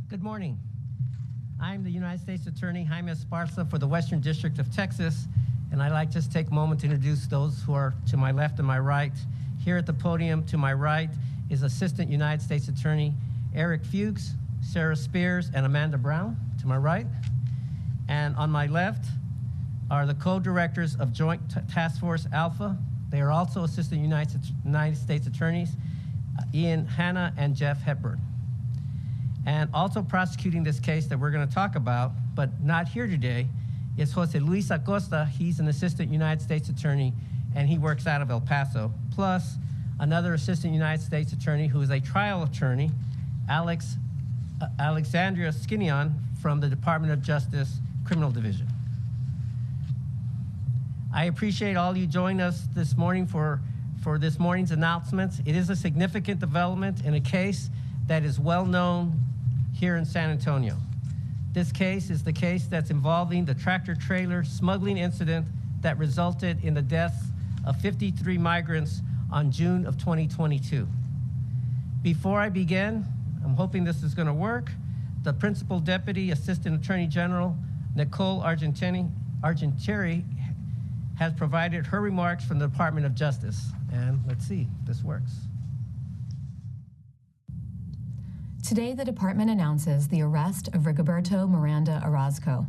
Good morning. I'm the United States Attorney Jaime Esparza for the Western District of Texas, and I'd like to just take a moment to introduce those who are to my left and my right. Here at the podium to my right is Assistant United States Attorney Eric Fuchs, Sarah Spears, and Amanda Brown to my right. And on my left are the co-directors of Joint Task Force Alpha. They are also Assistant United States Attorneys, Ian Hanna and Jeff Hepburn. And also prosecuting this case that we're going to talk about, but not here today, is Jose Luis Acosta. He's an Assistant United States Attorney, and he works out of El Paso. Plus, another Assistant United States Attorney who is a trial attorney, Alexandria Skinion from the Department of Justice Criminal Division. I appreciate all you joining us this morning for this morning's announcements. It is a significant development in a case that is well known here in San Antonio. This case is the case that's involving the tractor-trailer smuggling incident that resulted in the deaths of 53 migrants on June of 2022. Before I begin, I'm hoping this is going to work. The Principal Deputy Assistant Attorney General, Nicole Argentieri, has provided her remarks from the Department of Justice. And let's see if this works. Today, the department announces the arrest of Rigoberto Miranda Orozco,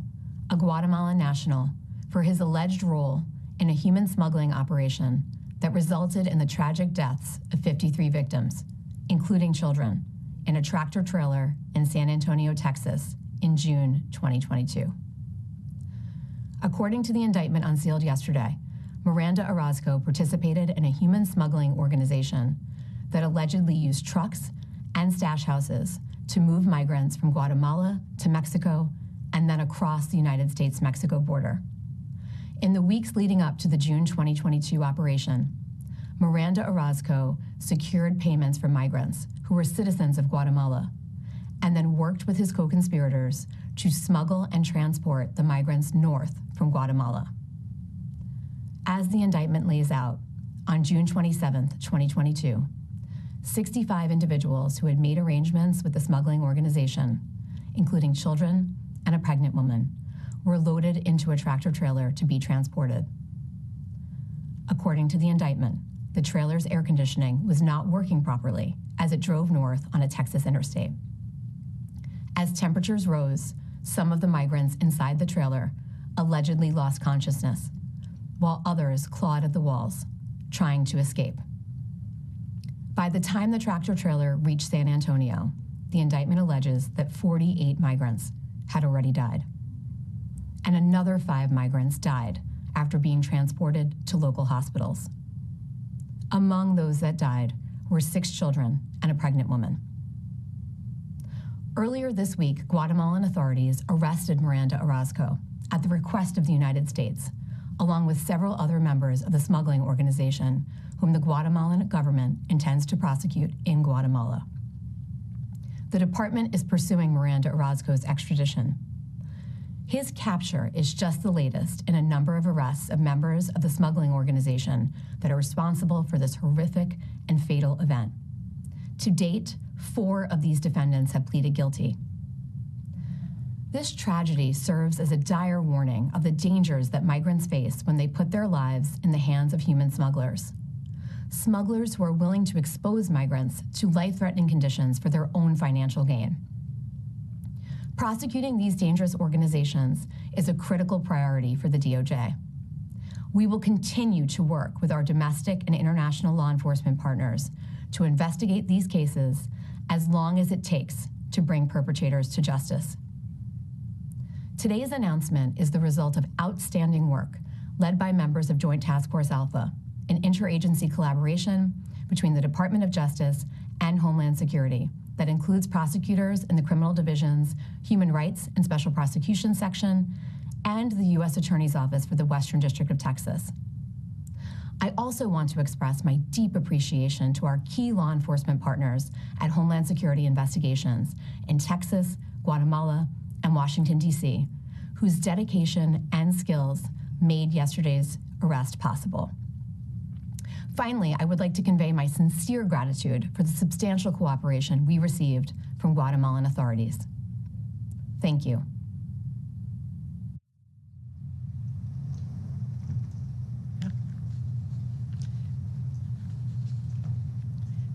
a Guatemalan national, for his alleged role in a human smuggling operation that resulted in the tragic deaths of 53 victims, including children, in a tractor trailer in San Antonio, Texas, in June 2022. According to the indictment unsealed yesterday, Miranda Orozco participated in a human smuggling organization that allegedly used trucks and stash houses to move migrants from Guatemala to Mexico and then across the United States-Mexico border. In the weeks leading up to the June 2022 operation, Miranda Orozco secured payments from migrants who were citizens of Guatemala and then worked with his co-conspirators to smuggle and transport the migrants north from Guatemala. As the indictment lays out, on June 27, 2022, 65 individuals who had made arrangements with the smuggling organization, including children and a pregnant woman, were loaded into a tractor trailer to be transported. According to the indictment, the trailer's air conditioning was not working properly as it drove north on a Texas interstate. As temperatures rose, some of the migrants inside the trailer allegedly lost consciousness, while others clawed at the walls, trying to escape. By the time the tractor trailer reached San Antonio, the indictment alleges that 48 migrants had already died. And another 5 migrants died after being transported to local hospitals. Among those that died were 6 children and a pregnant woman. Earlier this week, Guatemalan authorities arrested Miranda Orozco at the request of the United States, along with several other members of the smuggling organization whom the Guatemalan government intends to prosecute in Guatemala. The department is pursuing Miranda Orozco's extradition. His capture is just the latest in a number of arrests of members of the smuggling organization that are responsible for this horrific and fatal event. To date, 4 of these defendants have pleaded guilty. This tragedy serves as a dire warning of the dangers that migrants face when they put their lives in the hands of human smugglers. Smugglers who are willing to expose migrants to life-threatening conditions for their own financial gain. Prosecuting these dangerous organizations is a critical priority for the DOJ. We will continue to work with our domestic and international law enforcement partners to investigate these cases as long as it takes to bring perpetrators to justice. Today's announcement is the result of outstanding work led by members of Joint Task Force Alpha, an interagency collaboration between the Department of Justice and Homeland Security that includes prosecutors in the Criminal Division's Human Rights and Special Prosecutions Section and the U.S. Attorney's Office for the Western District of Texas. I also want to express my deep appreciation to our key law enforcement partners at Homeland Security Investigations in Texas, Guatemala, and Washington, D.C., whose dedication and skills made yesterday's arrest possible. Finally, I would like to convey my sincere gratitude for the substantial cooperation we received from Guatemalan authorities. Thank you.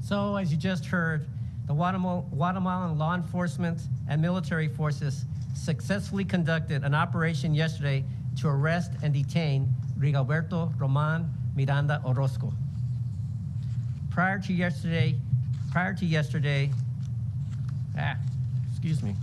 So, as you just heard, the Guatemalan law enforcement and military forces successfully conducted an operation yesterday to arrest and detain Rigoberto Roman Miranda Orozco. Prior to yesterday, excuse me.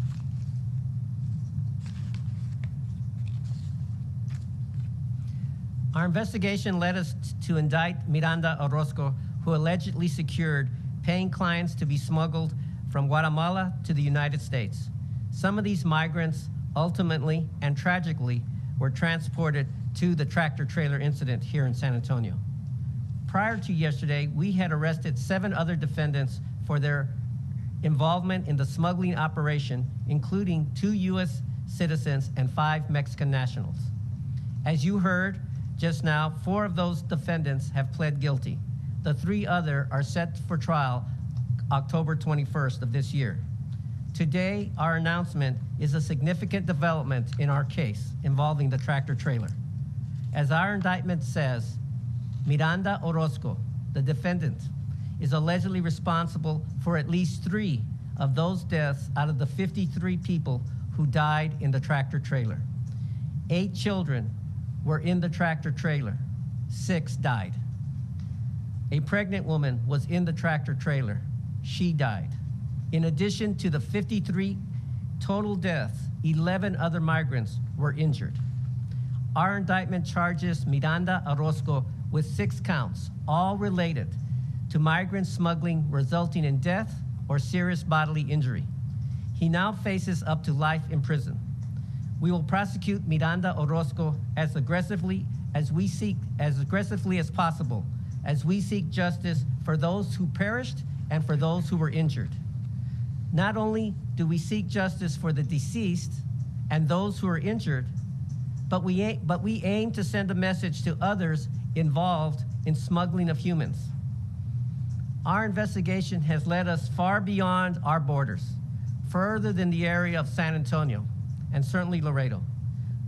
Our investigation led us to indict Miranda Orozco, who allegedly secured paying clients to be smuggled from Guatemala to the United States. Some of these migrants ultimately and tragically were transported to the tractor-trailer incident here in San Antonio. Prior to yesterday, we had arrested 7 other defendants for their involvement in the smuggling operation, including 2 U.S. citizens and 5 Mexican nationals. As you heard just now, 4 of those defendants have pled guilty. The 3 others are set for trial October 21st of this year. Today, our announcement is a significant development in our case involving the tractor-trailer. As our indictment says, Miranda Orozco, the defendant, is allegedly responsible for at least 3 of those deaths out of the 53 people who died in the tractor-trailer. 8 children were in the tractor-trailer. 6 died. A pregnant woman was in the tractor-trailer. She died. In addition to the 53 total deaths, 11 other migrants were injured. Our indictment charges Miranda Orozco with 6 counts, all related to migrant smuggling resulting in death or serious bodily injury. He now faces up to life in prison. We will prosecute Miranda Orozco as aggressively as possible, as we seek justice for those who perished and for those who were injured. Not only do we seek justice for the deceased and those who are injured, but we aim to send a message to others involved in smuggling of humans. Our investigation has led us far beyond our borders, further than the area of San Antonio, and certainly Laredo,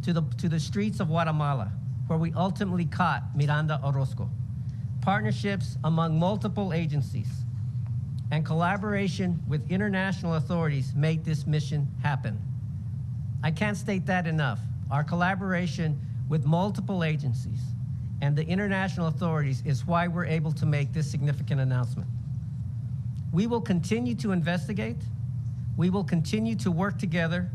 to the streets of Guatemala, where we ultimately caught Miranda Orozco. Partnerships among multiple agencies and collaboration with international authorities made this mission happen. I can't state that enough. Our collaboration with multiple agencies and the international authorities is why we're able to make this significant announcement. We will continue to investigate. We will continue to work together.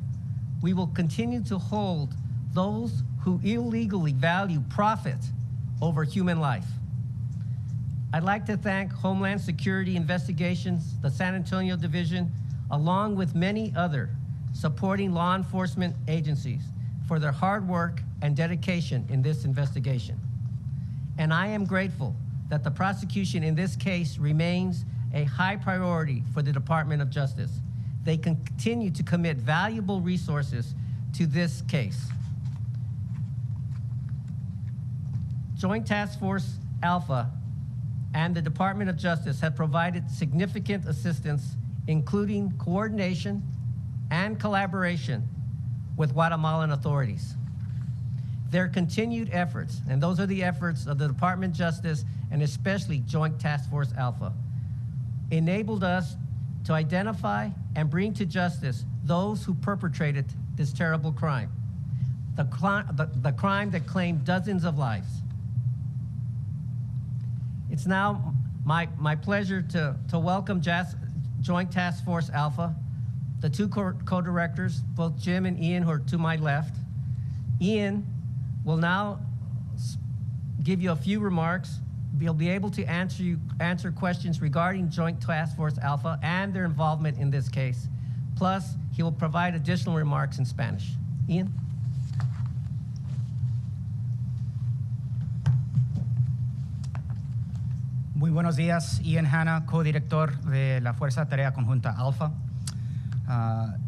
We will continue to hold those who illegally value profit over human life. I'd like to thank Homeland Security Investigations, the San Antonio Division, along with many other supporting law enforcement agencies for their hard work and dedication in this investigation. And I am grateful that the prosecution in this case remains a high priority for the Department of Justice. They continue to commit valuable resources to this case. Joint Task Force Alpha and the Department of Justice have provided significant assistance, including coordination and collaboration with Guatemalan authorities. Their continued efforts, and those are the efforts of the Department of Justice and especially Joint Task Force Alpha, enabled us to identify and bring to justice those who perpetrated this terrible crime, the crime that claimed dozens of lives. It's now my pleasure to welcome Joint Task Force Alpha, the 2 co-directors, both Jim and Ian, who are to my left. Ian will now give you a few remarks. He'll be able to answer questions regarding Joint Task Force Alpha and their involvement in this case. Plus, he will provide additional remarks in Spanish. Ian? Muy buenos días, Ian Hanna, co-director de la Fuerza Tarea Conjunta Alpha.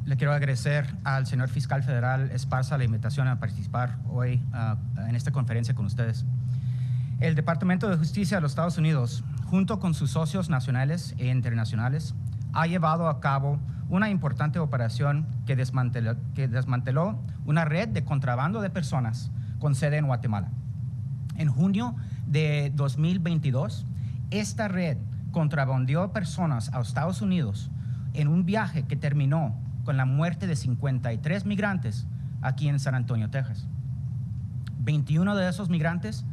Le quiero agradecer al señor fiscal federal Esparza la invitación a participar hoy en esta conferencia con ustedes. El Departamento de Justicia de los Estados Unidos, junto con sus socios nacionales e internacionales, ha llevado a cabo una importante operación que desmanteló una red de contrabando de personas con sede en Guatemala. En junio de 2022, esta red contrabandeó personas a Estados Unidos en un viaje que terminó con la muerte de 53 migrantes aquí en San Antonio, Texas. 21 de esos migrantes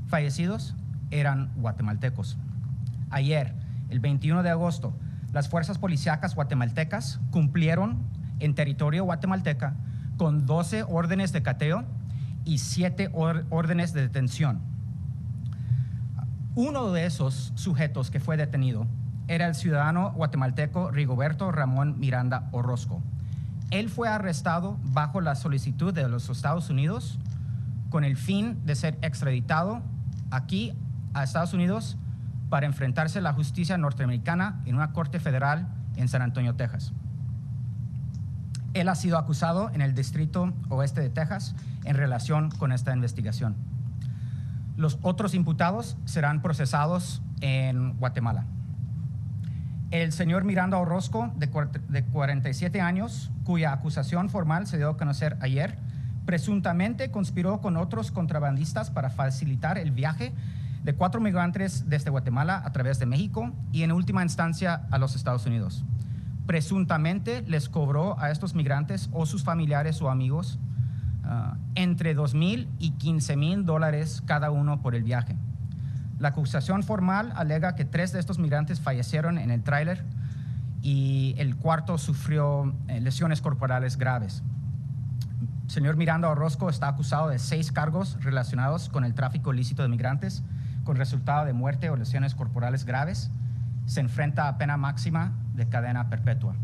fallecidos eran guatemaltecos. Ayer, el 21 de agosto, las fuerzas policíacas guatemaltecas cumplieron en territorio guatemalteca con 12 órdenes de cateo y 7 órdenes de detención. Uno de esos sujetos que fue detenido era el ciudadano guatemalteco Rigoberto Ramón Miranda Orozco. Él fue arrestado bajo la solicitud de los Estados Unidos con el fin de ser extraditado aquí a Estados Unidos para enfrentarse a la justicia norteamericana en una corte federal en San Antonio, Texas. Él ha sido acusado en el Distrito Oeste de Texas en relación con esta investigación. Los otros imputados serán procesados en Guatemala. El señor Miranda Orozco, de 47 años, cuya acusación formal se dio a conocer ayer, presuntamente conspiró con otros contrabandistas para facilitar el viaje de 4 migrantes desde Guatemala a través de México y en última instancia a los Estados Unidos. Presuntamente les cobró a estos migrantes o sus familiares o amigos entre $2,000 y $15,000 cada uno por el viaje. La acusación formal alega que 3 de estos migrantes fallecieron en el tráiler y el cuarto sufrió lesiones corporales graves. El señor Miranda Orozco está acusado de 6 cargos relacionados con el tráfico ilícito de migrantes con resultado de muerte o lesiones corporales graves. Se enfrenta a pena máxima de cadena perpetua.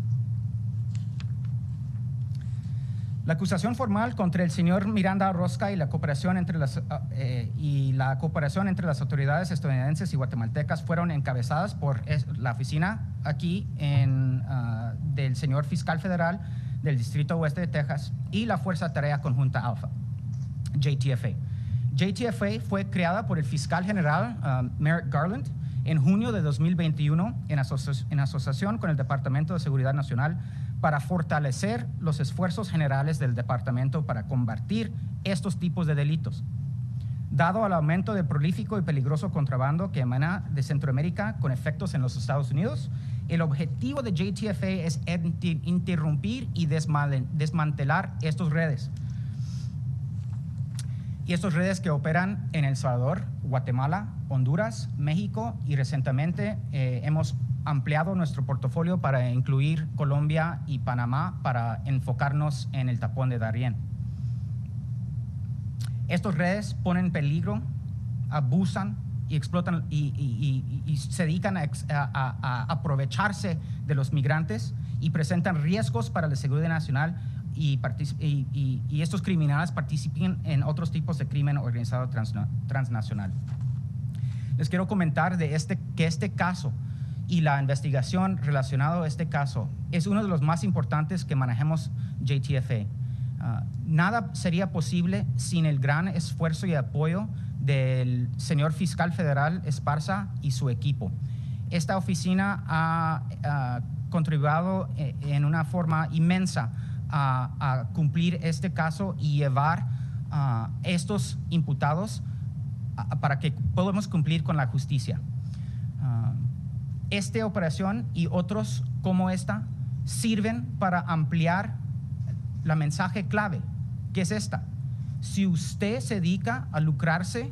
La acusación formal contra el señor Miranda Orozco y la cooperación entre las autoridades estadounidenses y guatemaltecas fueron encabezadas por la oficina aquí del señor fiscal federal del Distrito Oeste de Texas y la Fuerza Tarea Conjunta Alfa, JTFA. JTFA fue creada por el fiscal general Merrick Garland en junio de 2021 en asociación con el Departamento de Seguridad Nacional para fortalecer los esfuerzos generales del departamento para combatir estos tipos de delitos. Dado al aumento de prolífico y peligroso contrabando que emana de Centroamérica con efectos en los Estados Unidos, el objetivo de JTFA es interrumpir y desmantelar estas redes. Y estas redes que operan en El Salvador, Guatemala, Honduras, México y recientemente hemos ampliado nuestro portafolio para incluir Colombia y Panamá para enfocarnos en el tapón de Darién. Estas redes ponen en peligro, abusan y explotan y se dedican a aprovecharse de los migrantes y presentan riesgos para la seguridad nacional y estos criminales participan en otros tipos de crimen organizado transnacional. Les quiero comentar que este caso y la investigación relacionada a este caso es uno de los más importantes que manejemos JTFA. Nada sería posible sin el gran esfuerzo y apoyo del señor fiscal federal Esparza y su equipo. Esta oficina ha contribuido en una forma inmensa a cumplir este caso y llevar a estos imputados para que podamos cumplir con la justicia. Esta operación y otros como esta sirven para ampliar la mensaje clave, que es esta. Si usted se dedica a lucrarse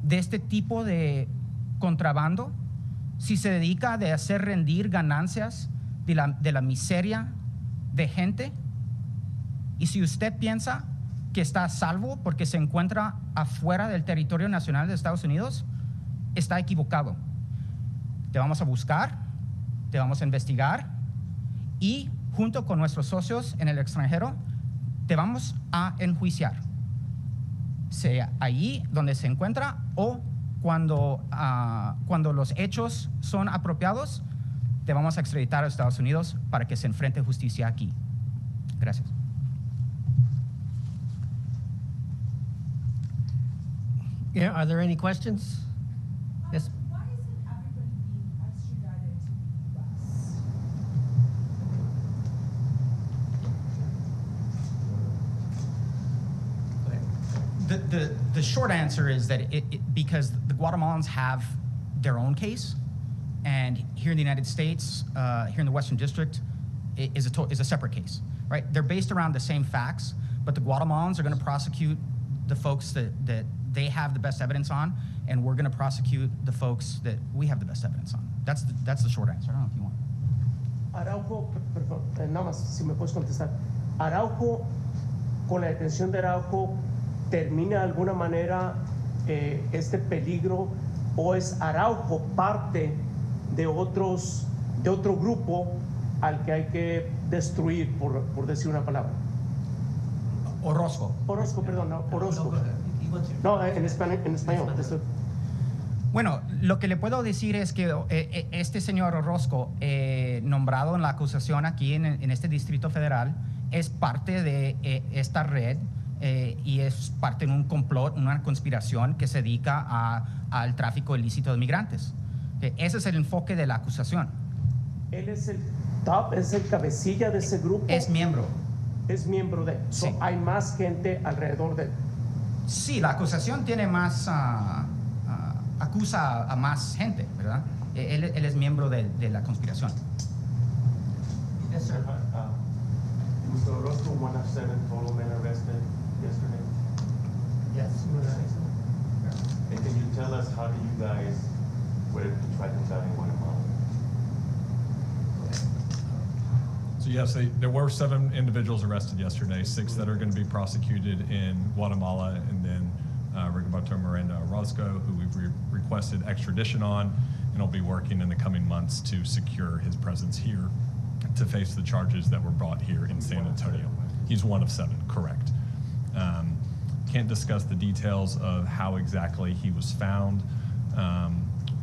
de este tipo de contrabando, si se dedica a hacer rendir ganancias de la miseria de gente, y si usted piensa que está a salvo porque se encuentra afuera del territorio nacional de Estados Unidos, está equivocado. Te vamos a buscar, te vamos a investigar y junto con nuestros socios en el extranjero, te vamos a enjuiciar, sea allí donde se encuentra o cuando los hechos son apropiados, te vamos a extraditar a Estados Unidos para que se enfrente justicia aquí. Gracias. Yeah, are there any questions? Yes. Why isn't everybody being extradited to the U.S.? The short answer is that because the Guatemalans have their own case, and here in the United States, here in the Western District, is a separate case, right? They're based around the same facts, but the Guatemalans are going to prosecute the folks that they have the best evidence on, and we're going to prosecute the folks that we have the best evidence on. That's the short answer. I don't know if you want. Araujo, perdón, nada más si me puedes contestar. Araujo, con la detención de Araujo, ¿termina de alguna manera este peligro o es Araujo parte de otro grupo al que hay que destruir, por decir una palabra? Orozco. Orozco, perdón, no, Orozco. No, en español. Bueno, lo que le puedo decir es que este señor Orozco, nombrado en la acusación aquí en este Distrito Federal, es parte de esta red y es parte de un complot, una conspiración que se dedica al tráfico ilícito de migrantes. Ese es el enfoque de la acusación. Él es el top, es el cabecilla de ese grupo. Es miembro. Es miembro de. Sí. So, hay más gente alrededor de él. Sí, la acusación tiene más, acusa a más gente, ¿verdad? Él es miembro de la conspiración. Yes, sir. Was the Orozco one of 7 total men arrested yesterday? Yes. And can you tell us how do you guys were able to track them down in Guatemala? So yes, there were 7 individuals arrested yesterday, 6 that are going to be prosecuted in Guatemala, and then Rigoberto Miranda Orozco, who we've requested extradition on, and will be working in the coming months to secure his presence here to face the charges that were brought here in San Antonio. He's one of 7, correct. Can't discuss the details of how exactly he was found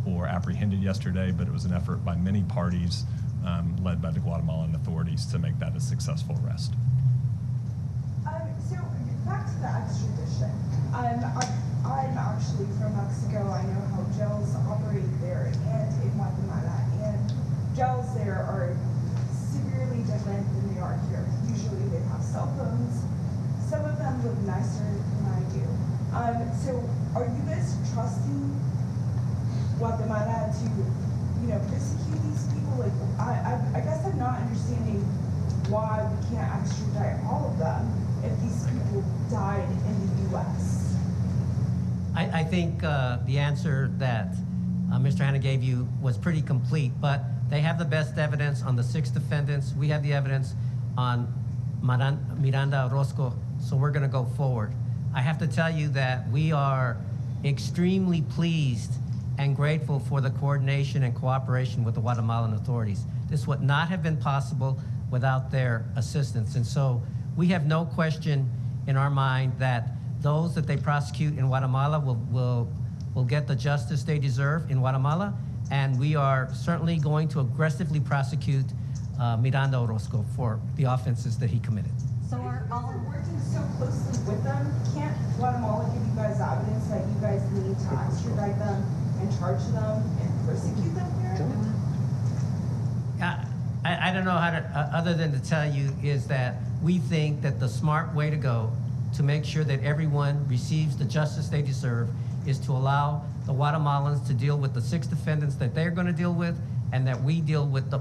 or apprehended yesterday, but it was an effort by many parties led by the Guatemalan authorities to make that a successful arrest. So back to the extradition. I'm actually from Mexico. I know how jails operate there and in Guatemala. And jails there are severely different than they are here. Usually they have cell phones. Some of them live nicer than I do. So are you guys trusting Guatemala to, persecute these people? Like, I guess I'm not understanding why we can't extradite all of them if these people died in the U.S. I think the answer that Mr. Hanna gave you was pretty complete, but they have the best evidence on the 6 defendants. We have the evidence on Miranda Orozco, so we're going to go forward. I have to tell you that we are extremely pleased and grateful for the coordination and cooperation with the Guatemalan authorities. This would not have been possible without their assistance. And so we have no question in our mind that those that they prosecute in Guatemala will get the justice they deserve in Guatemala. And we are certainly going to aggressively prosecute Miranda Orozco for the offenses that he committed. So are all working so closely with them? Can't Guatemala give you guys evidence that you guys need to extradite them and charge them and persecute them here? I don't know how to, other than to tell you, is that we think that the smart way to go to make sure that everyone receives the justice they deserve is to allow the Guatemalans to deal with the 6 defendants that they're going to deal with, and that we deal with the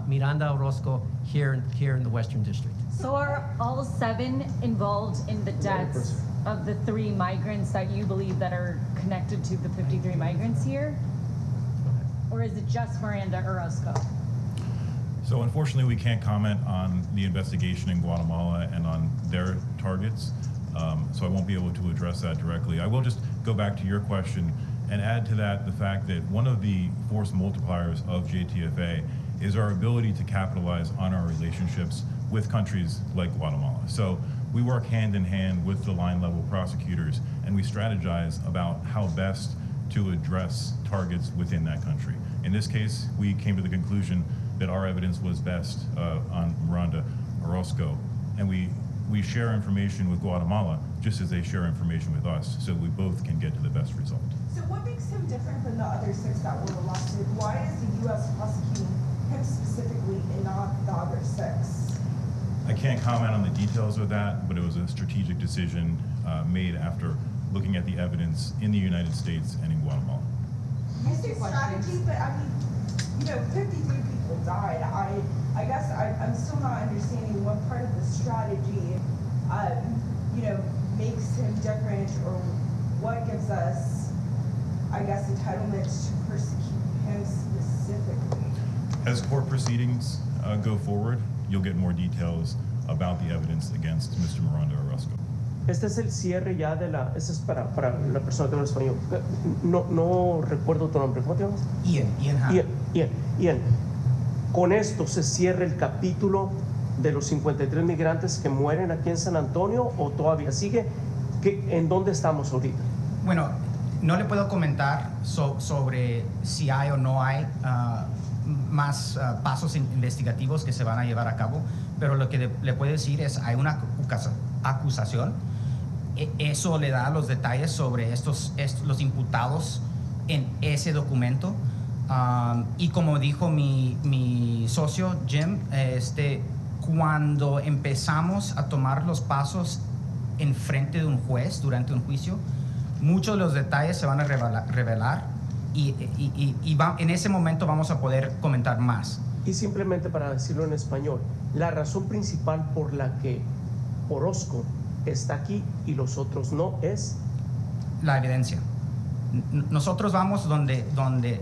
Miranda Orozco here in the Western District. So are all 7 involved in the deaths of the 3 migrants that you believe that are connected to the 53 migrants here? Or is it just Miranda Orozco? So unfortunately, we can't comment on the investigation in Guatemala and on their targets. So I won't be able to address that directly. I will just go back to your question and add to that the fact that one of the force multipliers of JTFA is our ability to capitalize on our relationships with countries like Guatemala. So we work hand in hand with the line level prosecutors, and we strategize about how best to address targets within that country. In this case, we came to the conclusion that our evidence was best on Miranda Orozco, and we share information with Guatemala just as they share information with us, so we both can get to the best result. So what makes him different than the other 6 that were arrested? Why is the U.S. prosecuting him specifically and not the other 6? I can't comment on the details of that, but it was a strategic decision made after looking at the evidence in the United States and in Guatemala. You say strategy, but I mean, 53 people died. I guess I'm still not understanding what part of the strategy, makes him different, or what gives us, I guess, entitlement to persecute him specifically. As court proceedings go forward, you'll get more details about the evidence against Mr. Miranda Orozco. Este es el cierre ya de la... Este es para la persona que habla español. No recuerdo tu nombre. ¿Cómo te llamas? Ian Hanna. Ian. Con esto se cierra el capítulo de los 53 migrantes que mueren aquí en San Antonio, o todavía sigue. ¿En dónde estamos ahorita? Bueno, no le puedo comentar sobre si hay o no hay más pasos investigativos que se van a llevar a cabo, pero lo que le puedo decir es hay una acusación. Eso le da los detalles sobre los imputados en ese documento. Y como dijo mi socio Jim, cuando empezamos a tomar los pasos en frente de un juez durante un juicio, muchos de los detalles se van a revelar y en ese momento vamos a poder comentar más. Y simplemente para decirlo en español, la razón principal por la que Orozco está aquí y los otros no es la evidencia. Nosotros vamos donde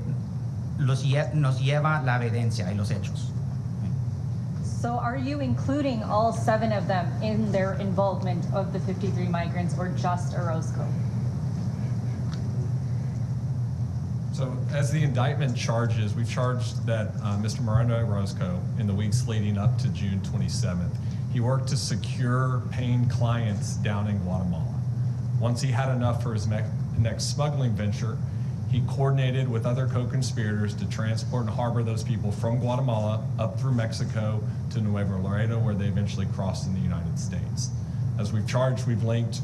nos lleva la evidencia y los hechos. So are you including all 7 of them in their involvement of the 53 migrants, or just Orozco? So as the indictment charges, we've charged that Mr. Miranda Orozco, in the weeks leading up to June 27th, he worked to secure paying clients down in Guatemala. Once he had enough for his next smuggling venture, he coordinated with other co-conspirators to transport and harbor those people from Guatemala up through Mexico to Nuevo Laredo, where they eventually crossed in the United States. As we've charged, we've linked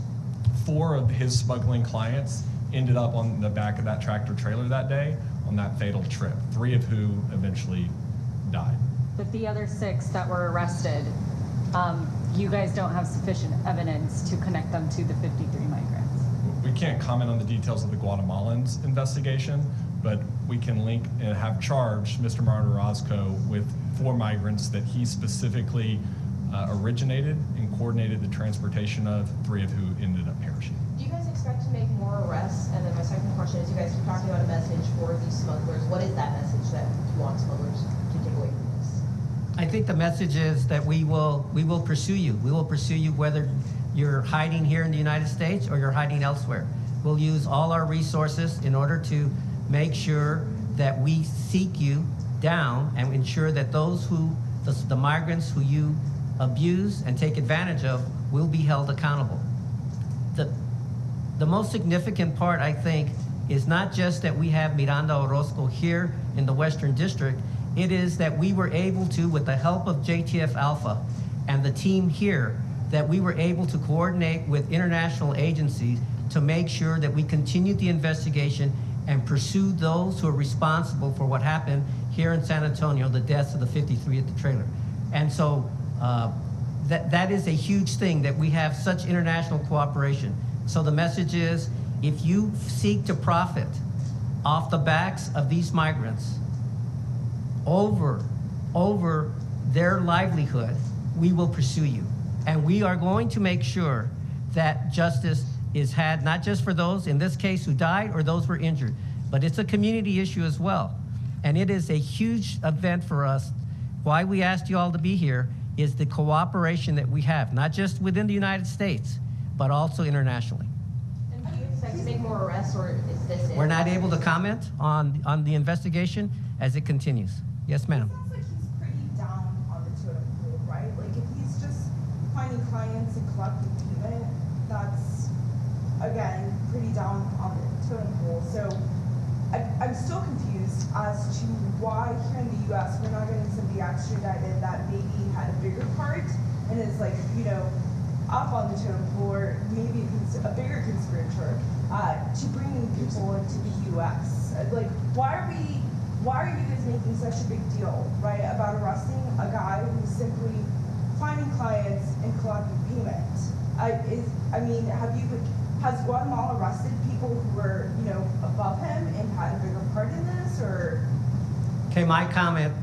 4 of his smuggling clients ended up on the back of that tractor trailer that day on that fatal trip, 3 of who eventually died. But the other 6 that were arrested, you guys don't have sufficient evidence to connect them to the 53 migrants. We can't comment on the details of the Guatemalans' investigation, but we can link and have charged Mr. Miranda Orozco with 4 migrants that he specifically originated and coordinated the transportation of, 3 of who ended up perishing. Do you guys expect to make more arrests? And then my second question is, you guys keep talking about a message for these smugglers. What is that message that you want smugglers to take away from this? I think the message is that we will pursue you. We will pursue you whether you're hiding here in the United States or you're hiding elsewhere. We'll use all our resources in order to make sure that we seek you down and ensure that those the migrants who you abuse and take advantage of will be held accountable. The most significant part, I think, is not just that we have Miranda Orozco here in the Western District, it is that we were able to, with the help of JTF Alpha and the team here, that we were able to coordinate with international agencies to make sure that we continued the investigation and pursue those who are responsible for what happened here in San Antonio, the deaths of the 53 at the trailer. And so that is a huge thing, that we have such international cooperation. So the message is, if you seek to profit off the backs of these migrants over their livelihood, we will pursue you. And we are going to make sure that justice is had, not just for those, in this case, who died or those who were injured, but it's a community issue as well. And it is a huge event for us. Why we asked you all to be here is the cooperation that we have, not just within the United States, but also internationally. And do you expect to make more arrests, or is this it? We're not able to comment on the investigation as it continues. Yes, ma'am. It sounds like he's pretty down on the totem pole, right? Like, if he's just finding clients and collecting payment, that's, again, pretty down on the totem pole. So I'm still confused as to why here in the U.S. we're not getting somebody extradited that maybe had a bigger part and is, like, up on the totem pole, or maybe a bigger conspirator to bringing people into the U.S. Like, why are you guys making such a big deal, right, about arresting a guy who's simply finding clients and collecting payment? Have you has Guatemala arrested people who were, you know, above him and had a bigger part in this, or? Okay, my comment,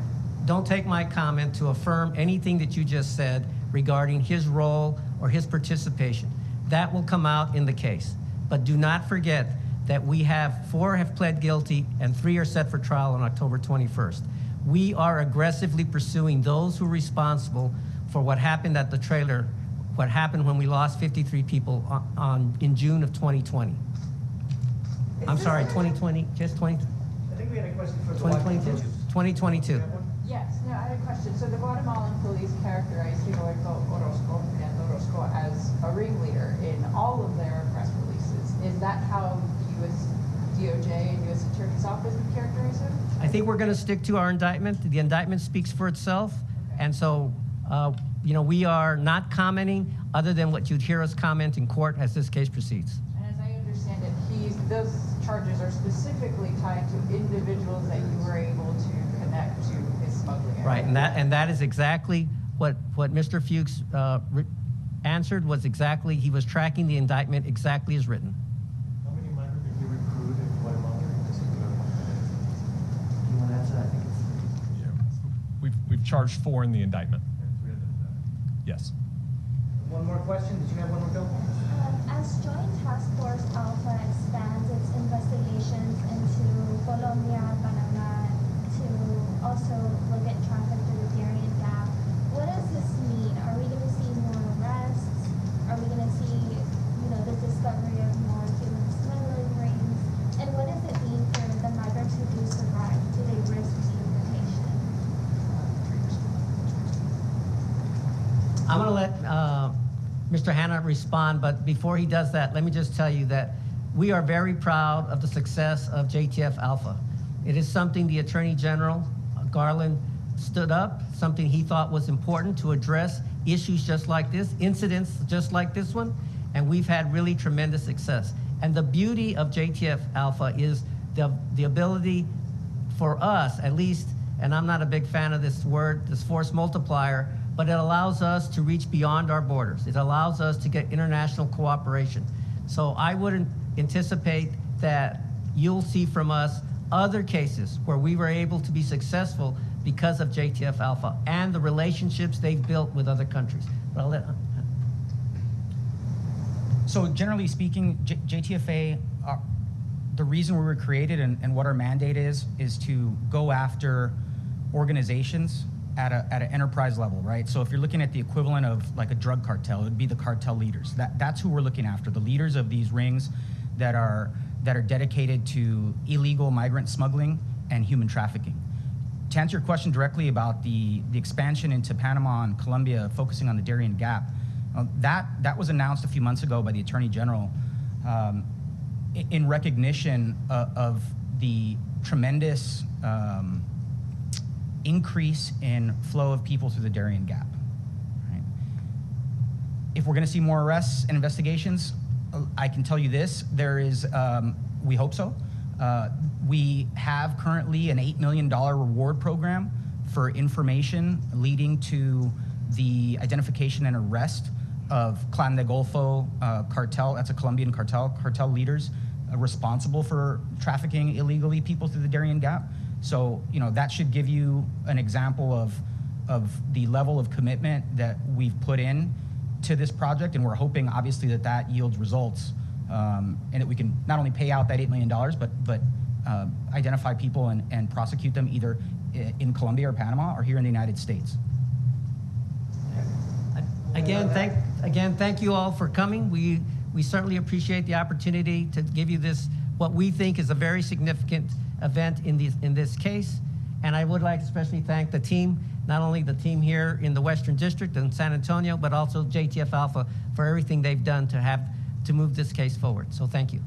don't take my comment to affirm anything that you just said regarding his role or his participation. That will come out in the case. But do not forget that we have 4 have pled guilty and 3 are set for trial on October 21st. We are aggressively pursuing those who are responsible for what happened at the trailer, what happened when we lost 53 people in June of 2020. I'm sorry, 2020, just 20, I think we had a question for the 2022? 2022. Yes, no, I had a question. So the Guatemalan police characterized Rigoberto Orozco as a ringleader in all of their press releases. Is that how the U.S. DOJ and U.S. Attorney's Office would characterize him? I think we're going to stick to our indictment. The indictment speaks for itself. And so, you know, we are not commenting other than what you'd hear us comment in court as this case proceeds. And as I understand it, those charges are specifically tied to individuals that you were able to connect to his smuggling. Right, and that is exactly what Mr. Fuchs answered, was exactly, he was tracking the indictment exactly as written. How many migrants did you recruit in Guatemala in particular? You want to answer that? I think it's... Yeah. We've charged 4 in the indictment. Yes. One more question. Did you have one more, Bill? As Joint Task Force Alpha expands its investigations into Colombia, Panama, to also look at traffic through the Darien Gap, what does this mean? Are we going to see more arrests? Are we going to see, you know, the discovery of more human smuggling rings? And what does it mean for the migrants who do survive? Do they risk deportation? I'm going to let Mr. Hanna respond, but before he does that, let me just tell you that we are very proud of the success of JTF Alpha. It is something the Attorney General, Garland, stood up, something he thought was important to address issues just like this, incidents just like this one, and we've had really tremendous success. And the beauty of JTF Alpha is the ability for us, at least, and I'm not a big fan of this word, this force multiplier, but it allows us to reach beyond our borders. It allows us to get international cooperation. So I would anticipate that you'll see from us other cases where we were able to be successful because of JTF Alpha and the relationships they've built with other countries. But I'll let... So generally speaking, JTFA, the reason we were created and what our mandate is to go after organizations at an enterprise level, right? So if you're looking at the equivalent of like a drug cartel, it would be the cartel leaders. That's who we're looking after, the leaders of these rings that are dedicated to illegal migrant smuggling and human trafficking. To answer your question directly about the expansion into Panama and Colombia, focusing on the Darien Gap, that was announced a few months ago by the Attorney General in recognition of the tremendous increase in flow of people through the Darien Gap. Right? If we're going to see more arrests and investigations, I can tell you this, there is, we hope so. We have currently an $8 million reward program for information leading to the identification and arrest of Clan de Golfo cartel, that's a Colombian cartel leaders responsible for trafficking illegally people through the Darien Gap. So, you know, that should give you an example of the level of commitment that we've put in to this project, and we're hoping, obviously, that yields results, and that we can not only pay out that $8 million, but identify people and prosecute them either in Colombia or Panama or here in the United States. Again, thank you all for coming. We certainly appreciate the opportunity to give you this, what we think is a very significant event in this case. And I would like to especially thank the team, not only the team here in the Western District in San Antonio, but also JTF Alpha for everything they've done to move this case forward. So thank you.